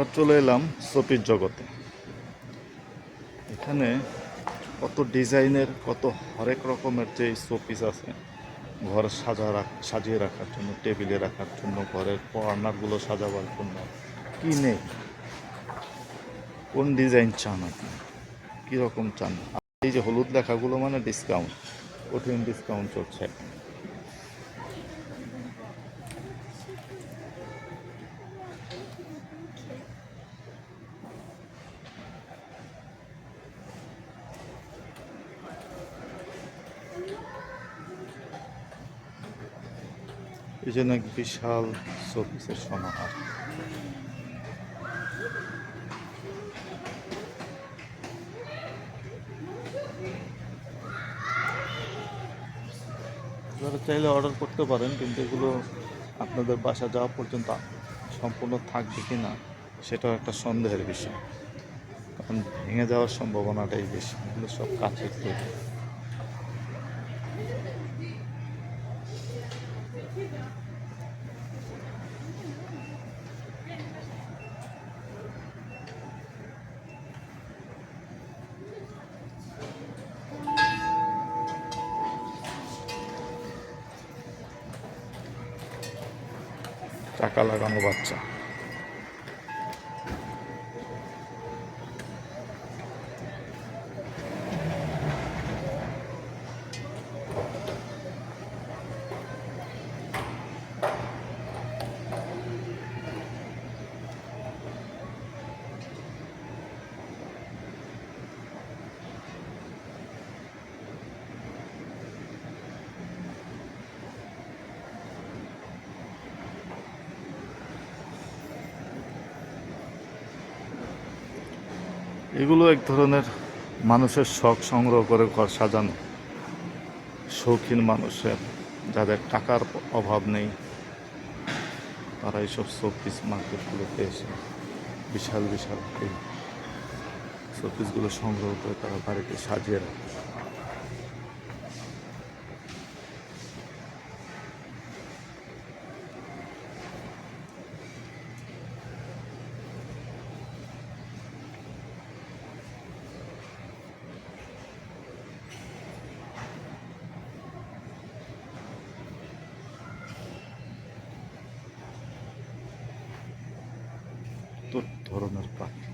এবার চলে এলাম শোপিস জগতে। এখানে কত ডিজাইনের, কত হরেক রকমের যে শোপিস আছে ঘর সাজিয়ে রাখার জন্য, টেবিলে রাখার জন্য, ঘরের কর্নারগুলো সাজাবার জন্য। কি নেই, কোন ডিজাইন চান আপনি, কীরকম চান? এই যে হলুদ লেখাগুলো মানে ডিসকাউন্ট, কঠিন ডিসকাউন্ট চলছে এখন। এই জন্য এক বিশাল শোপিসের সমাহার। আপনারা চাইলে অর্ডার করতে পারেন, কিন্তু এগুলো আপনাদের বাসা যাওয়া পর্যন্ত সম্পূর্ণ থাকবে কি না সেটাও একটা সন্দেহের বিষয়, কারণ ভেঙে যাওয়ার সম্ভাবনাটাই বেশি। এগুলো সব কাছের তৈরি। চাকা লাগানো বাচ্চা। এগুলো এক ধরনের মানুষের শখ, সংগ্রহ করে ঘর সাজানো। শৌখিন মানুষের, যাদের টাকার অভাব নেই, তারা এইসব শোপিস মার্কেটগুলোতে এসে বিশাল বিশাল এই শোপিসগুলো সংগ্রহ করে তারা বাড়িতে সাজিয়ে রাখে। তো ধরনের পাখি,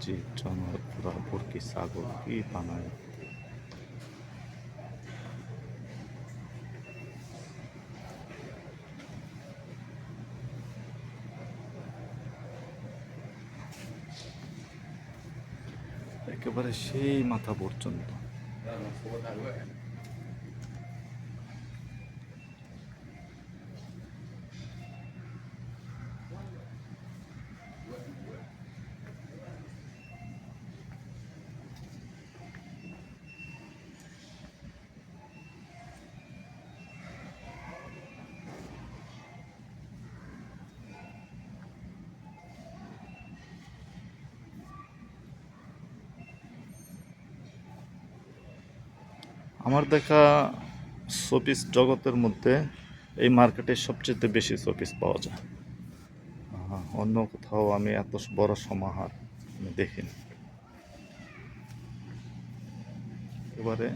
যে জানোয়ার, পুরা মুরগি, ছাগল, কি বানায়। একেবারে সেই মাথা পর্যন্ত। আমার দেখা শোপিস জগতের মধ্যে এই মার্কেটে সবচেয়ে বেশি শোপিস পাওয়া যায়। অন্য কোথাও আমি এত বড় সমাহার আমি দেখিনি। এবারে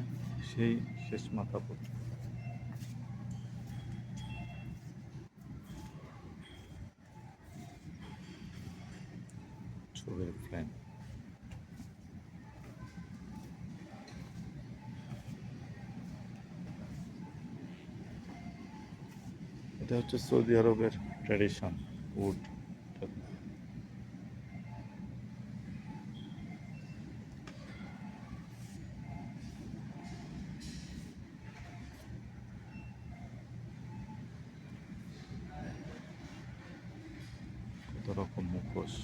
সেই শেষ মাথা পর্যন্ত। ছবির ফ্রেম। এটা হচ্ছে সৌদি আরবের ট্র্যাডিশন উড। কত রকম মুখোশ।